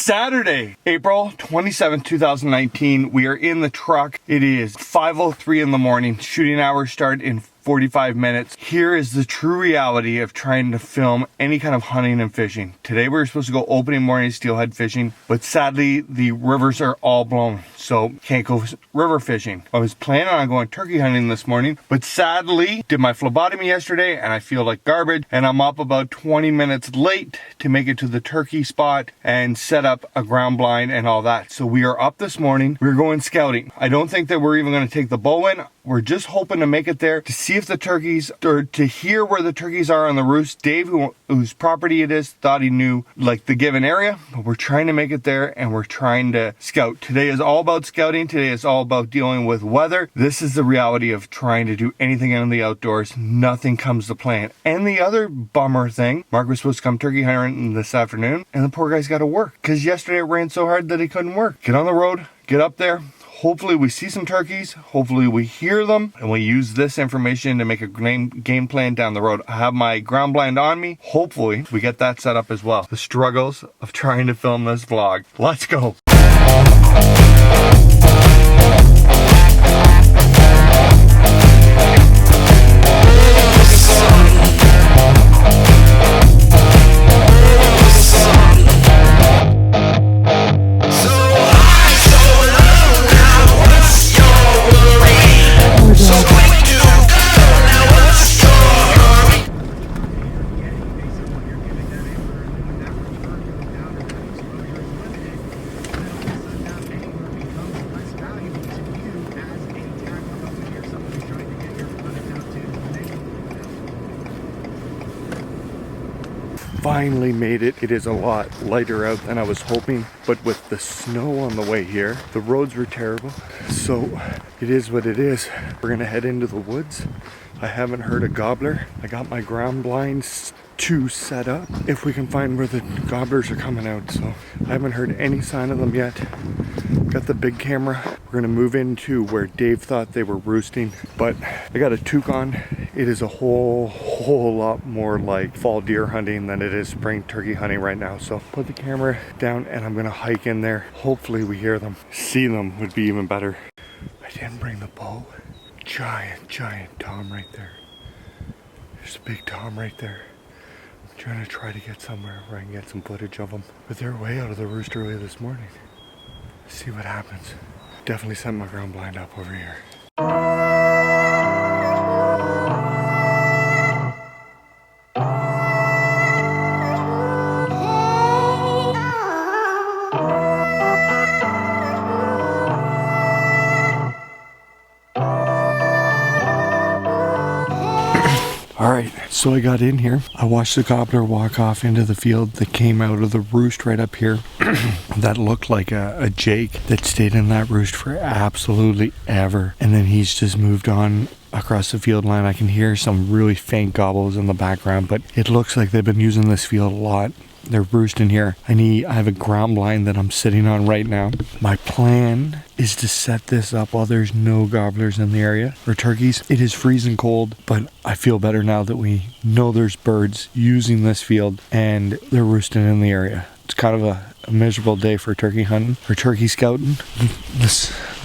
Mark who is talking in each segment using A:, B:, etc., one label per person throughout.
A: Saturday, April 27th, 2019. We are in the truck. It is 5:03 in the morning. Shooting hours start in 45 minutes. Here is the true reality of trying to film any kind of hunting and fishing. Today we were supposed to go opening morning steelhead fishing, but sadly the rivers are all blown, so can't go river fishing. I was planning on going turkey hunting this morning, but sadly did my phlebotomy yesterday and I feel like garbage, and I'm up about 20 minutes late to make it to the turkey spot and set up a ground blind and all that. So we are up this morning. We're going scouting. I don't think that we're even going to take the bow in. We're just hoping to make it there to see if the turkeys, or to hear where the turkeys are on the roost. Dave, whose property it is, thought he knew like the given area, but we're trying to make it there and we're trying to scout. Today is all about scouting. Today is all about dealing with weather. This is the reality of trying to do anything in the outdoors. Nothing comes to plan. And the other bummer thing, Mark was supposed to come turkey hunting this afternoon and the poor guy's got to work because yesterday it rained so hard that he couldn't work. Get on the road, get up there. Hopefully we see some turkeys, hopefully we hear them, and we use this information to make a game plan down the road. I have my ground blind on me. Hopefully we get that set up as well. The struggles of trying to film this vlog. Let's go. Finally made it. It is a lot lighter out than I was hoping, but with the snow on the way here, the roads were terrible. So it is what it is. We're gonna head into the woods. I haven't heard a gobbler. I got my ground blinds to set up if we can find where the gobblers are coming out. So I haven't heard any sign of them yet. Got the big camera. We're gonna move into where Dave thought they were roosting, but I got a toque on. It is a whole lot more like fall deer hunting than it is spring turkey hunting right now. So put the camera down and I'm gonna hike in there. Hopefully we hear them. See them would be even better. I didn't bring the bow. Giant tom right there. There's a big tom right there. I'm trying to try to get somewhere where I can get some footage of them, but they're way out of the roost early this morning. See what happens. Definitely set my ground blind up over here. Alright, so I got in here. I watched the gobbler walk off into the field that came out of the roost right up here. That looked like a jake that stayed in that roost for absolutely ever. And then he's just moved on across the field line. I can hear some really faint gobbles in the background, but it looks like they've been using this field a lot. They're roosting here. I have a ground blind that I'm sitting on right now. My plan is to set this up while there's no gobblers in the area or turkeys. It is freezing cold, but I feel better now that we know there's birds using this field and they're roosting in the area. It's kind of a miserable day for turkey hunting or turkey scouting. The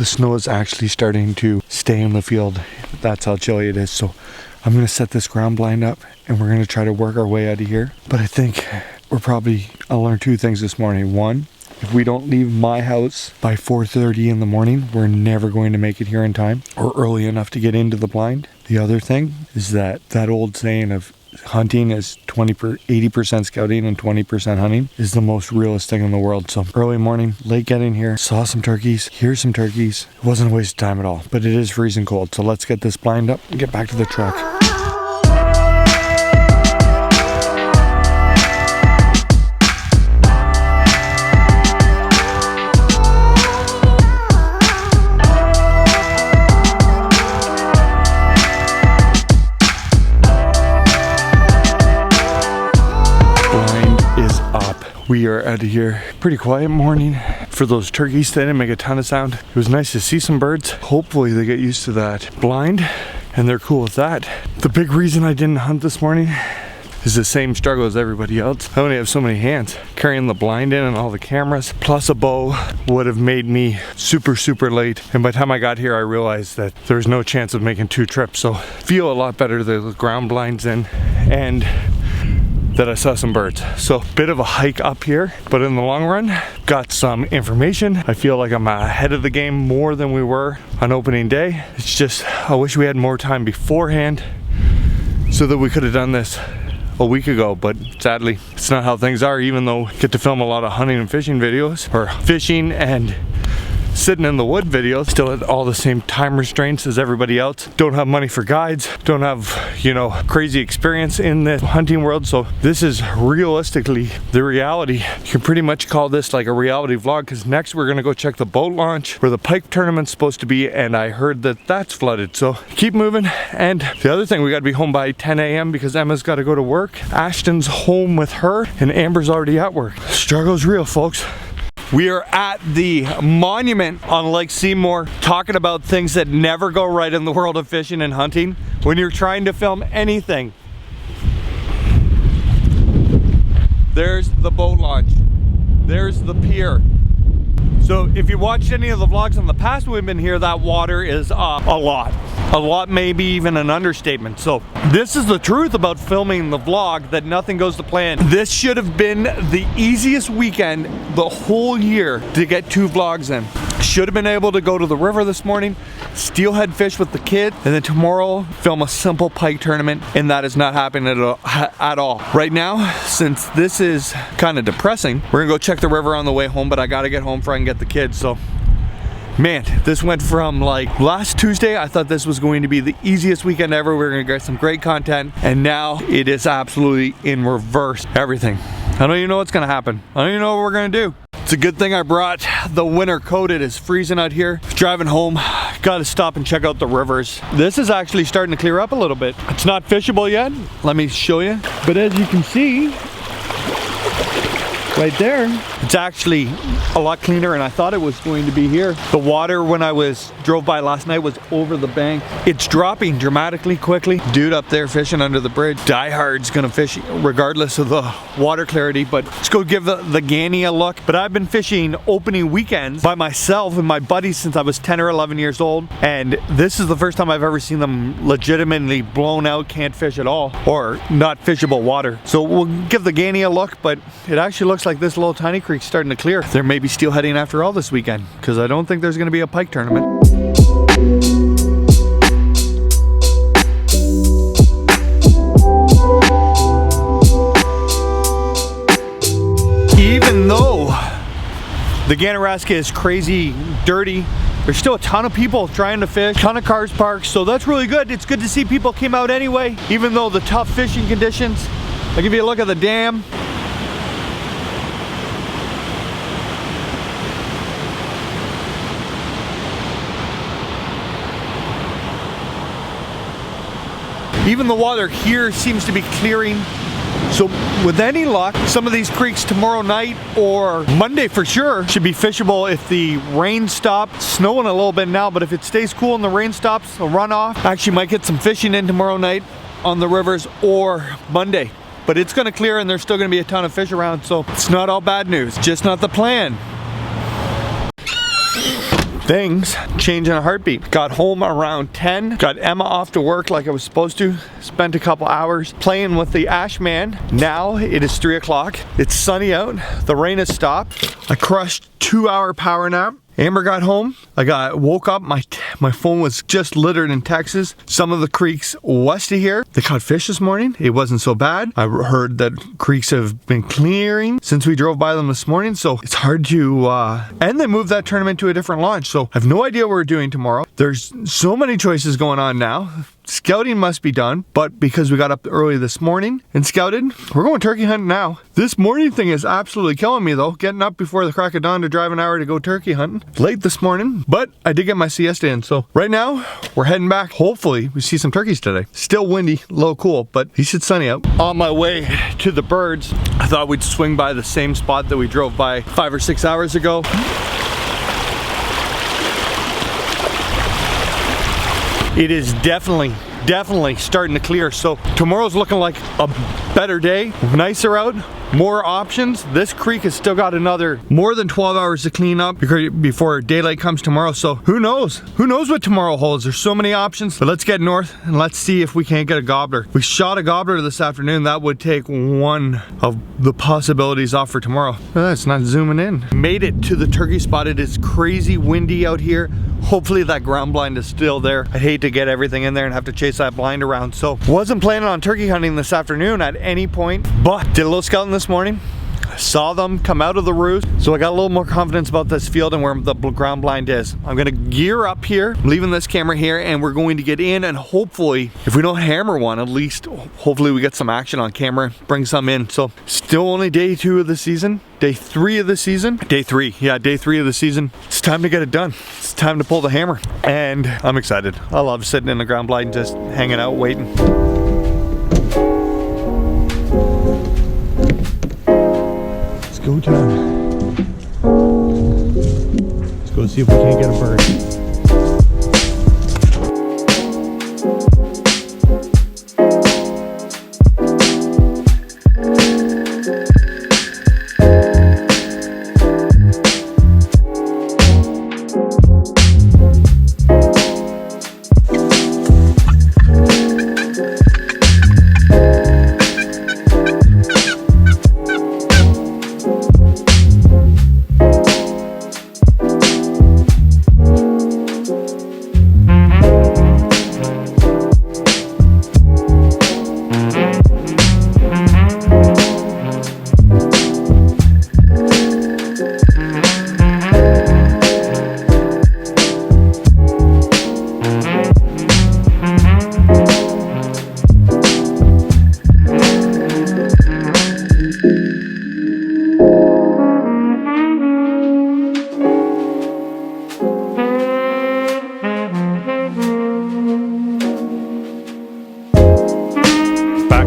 A: snow is actually starting to stay in the field. That's how chilly it is. So I'm going to set this ground blind up and we're going to try to work our way out of here. But I think I'll learn two things this morning. One, if we don't leave my house by 4:30 in the morning, we're never going to make it here in time or early enough to get into the blind. The other thing is that old saying of hunting is 80% scouting and 20% hunting is the most realist thing in the world. So early morning, late getting here, saw some turkeys, hear some turkeys. It wasn't a waste of time at all, but it is freezing cold. So let's get this blind up and get back to the truck. We are out of here. Pretty quiet morning for those turkeys. They didn't make a ton of sound. It was nice to see some birds. Hopefully they get used to that blind and they're cool with that. The big reason I didn't hunt this morning is the same struggle as everybody else. I only have so many hands. Carrying the blind in and all the cameras, plus a bow, would have made me super late. And by the time I got here, I realized that there's no chance of making 2 trips. So feel a lot better that the ground blinds in and that I saw some birds. So bit of a hike up here, but in the long run, got some information. I feel like I'm ahead of the game more than we were on opening day. It's just, I wish we had more time beforehand so that we could have done this a week ago, but sadly, it's not how things are, even though I get to film a lot of hunting and fishing videos, or fishing and sitting in the wood videos, still at all the same time restraints as everybody else. Don't have money for guides, don't have, you know, crazy experience in the hunting world. So this is realistically the reality. You can pretty much call this like a reality vlog, because next we're gonna go check the boat launch where the pike tournament's supposed to be, and I heard that that's flooded. So keep moving. And the other thing, we gotta be home by 10 a.m. because Emma's gotta go to work. Ashton's home with her and Amber's already at work. Struggle's real, folks. We are at the monument on Lake Seymour, talking about things that never go right in the world of fishing and hunting when you're trying to film anything. There's the boat launch. There's the pier. So if you watched any of the vlogs in the past we've been here, that water is a lot. A lot, maybe even an understatement. So this is the truth about filming the vlog, that nothing goes to plan. This should have been the easiest weekend the whole year to get 2 vlogs in. Should have been able to go to the river this morning, steelhead fish with the kid, and then tomorrow film a simple pike tournament, and that is not happening at all. Right now, since this is kind of depressing, we're gonna go check the river on the way home, but I gotta get home before I can get the kids. So man, this went from like last Tuesday, I thought this was going to be the easiest weekend ever. We were gonna get some great content, and now it is absolutely in reverse, everything. I don't even know what's gonna happen. I don't even know what we're gonna do. It's a good thing I brought the winter coat. It is freezing out here. Driving home, gotta stop and check out the rivers. This is actually starting to clear up a little bit. It's not fishable yet. Let me show you. But as you can see, right there, it's actually a lot cleaner, and I thought it was going to be here. The water, when I drove by last night, was over the bank. It's dropping dramatically quickly. Dude up there fishing under the bridge. Die Hard's gonna fish regardless of the water clarity, but let's go give the Gani a look. But I've been fishing opening weekends by myself and my buddies since I was 10 or 11 years old, and this is the first time I've ever seen them legitimately blown out, can't fish at all, or not fishable water. So we'll give the Gani a look, but it actually looks like this little tiny creek's starting to clear. There may be steelheading after all this weekend, because I don't think there's going to be a pike tournament. Even though the GANARASKA is crazy dirty, there's still a ton of people trying to fish, ton of cars parked, so that's really good. It's good to see people came out anyway, even though the tough fishing conditions. I'll give you a look at the dam. Even the water here seems to be clearing. So with any luck, some of these creeks tomorrow night or Monday for sure should be fishable if the rain stops. Snowing a little bit now, but if it stays cool and the rain stops, a runoff. Actually might get some fishing in tomorrow night on the rivers or Monday. But it's gonna clear and there's still gonna be a ton of fish around, so it's not all bad news, just not the plan. Things change in a heartbeat. Got home around 10, got Emma off to work like I was supposed to, spent a couple hours playing with the Ash Man. Now it is 3 o'clock, it's sunny out, the rain has stopped. I crushed 2-hour power nap. Amber got home. I woke up, my phone was just littered in texts. Some of the creeks west of here, they caught fish this morning. It wasn't so bad. I heard that creeks have been clearing since we drove by them this morning, so it's hard to, and they moved that tournament to a different launch, so I have no idea what we're doing tomorrow. There's so many choices going on now. Scouting must be done, but because we got up early this morning and scouted, we're going turkey hunting now. This morning thing is absolutely killing me though, getting up before the crack of dawn to drive an hour to go turkey hunting. Late this morning, but I did get my siesta in, so right now we're heading back. Hopefully we see some turkeys today. Still windy, a little cool, but at least it's sunny out. On my way to the birds, I thought we'd swing by the same spot that we drove by 5 or 6 hours ago. It is definitely starting to clear, so tomorrow's looking like a better day, nicer out, more options. This creek has still got another more than 12 hours to clean up before daylight comes tomorrow. So who knows? Who knows what tomorrow holds? There's so many options. But let's get north and let's see if we can't get a gobbler. We shot a gobbler this afternoon. That would take one of the possibilities off for tomorrow. It's not zooming in. Made it to the turkey spot. It is crazy windy out here. Hopefully that ground blind is still there. I'd hate to get everything in there and have to chase that blind around. So wasn't planning on turkey hunting this afternoon at any point, but did a little scouting this morning. Saw them come out of the roost, so I got a little more confidence about this field and where the ground blind is. I'm gonna gear up here, I'm leaving this camera here, and we're going to get in, and hopefully, if we don't hammer one, at least hopefully we get some action on camera, bring some in. So still only day 2 of the season, day 3 of the season, day 3 of the season. It's time to get it done. It's time to pull the hammer, and I'm excited. I love sitting in the ground blind, just hanging out, waiting. Go time. Let's go see if we can't get a bird.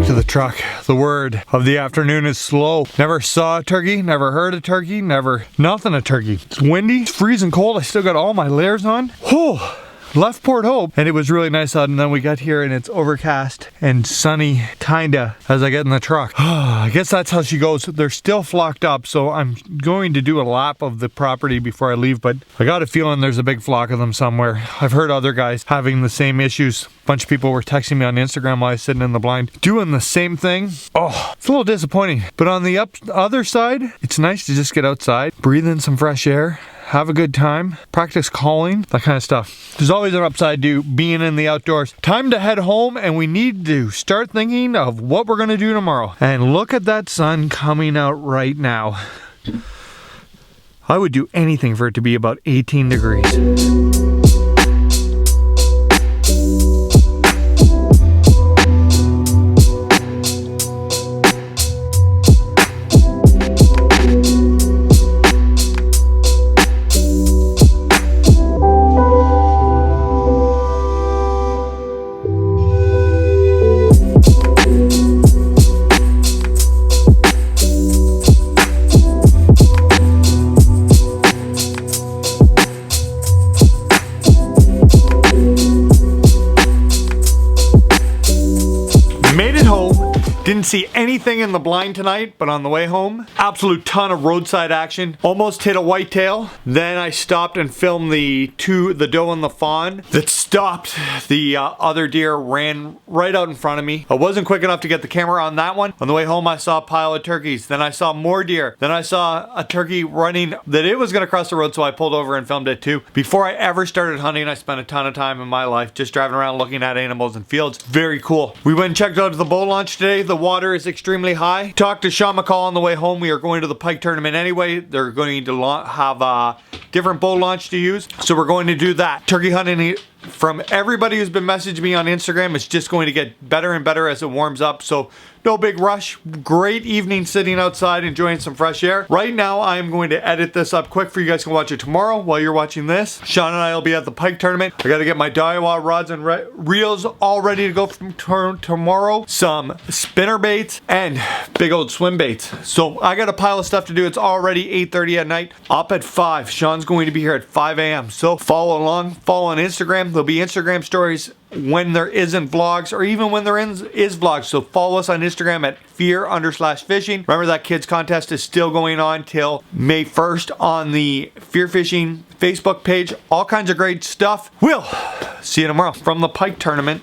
A: To the truck. The word of the afternoon is slow. Never saw a turkey, never heard a turkey, never nothing a turkey. It's windy, it's freezing cold. I still got all my layers on. Whew. Left Port Hope and it was really nice out, and then we got here and it's overcast and sunny kinda as I get in the truck. I guess that's how she goes. They're still flocked up, so I'm going to do a lap of the property before I leave, but I got a feeling there's a big flock of them somewhere. I've heard other guys having the same issues. A bunch of people were texting me on Instagram while I was sitting in the blind doing the same thing. Oh, it's a little disappointing, but on the other side, it's nice to just get outside, breathe in some fresh air, have a good time, practice calling, that kind of stuff. There's always an upside to being in the outdoors. Time to head home, and we need to start thinking of what we're gonna do tomorrow. And look at that sun coming out right now. I would do anything for it to be about 18 degrees. Didn't see anything in the blind tonight, but on the way home, absolute ton of roadside action. Almost hit a whitetail. Then I stopped and filmed the doe and the fawn that stopped. The other deer ran right out in front of me. I wasn't quick enough to get the camera on that one. On the way home, I saw a pile of turkeys. Then I saw more deer. Then I saw a turkey running that it was gonna cross the road, so I pulled over and filmed it too. Before I ever started hunting, I spent a ton of time in my life just driving around looking at animals in fields. Very cool. We went and checked out the bow launch today. The water is extremely high. Talked to Sean McCall on the way home. We are going to the pike tournament anyway. They're going to have a different bow launch to use, so we're going to do that. Turkey hunting, from everybody who's been messaging me on Instagram, it's just going to get better and better as it warms up, so no big rush. Great evening sitting outside enjoying some fresh air. Right now I'm going to edit this up quick for you guys can watch it tomorrow while you're watching this. Sean and I will be at the pike tournament. I gotta get my Daiwa rods and reels all ready to go from tomorrow. Some spinner baits and big old swim baits. So I got a pile of stuff to do. It's already 8:30 at night. Up at 5. Sean's going to be here at 5 a.m. So follow along, follow on Instagram. Instagram. There'll be Instagram stories when there isn't vlogs, or even when there is vlogs. So follow us on Instagram at fear_fishing. Remember that kids contest is still going on till May 1st on the Fear Fishing Facebook page. All kinds of great stuff. We'll see you tomorrow from the pike tournament.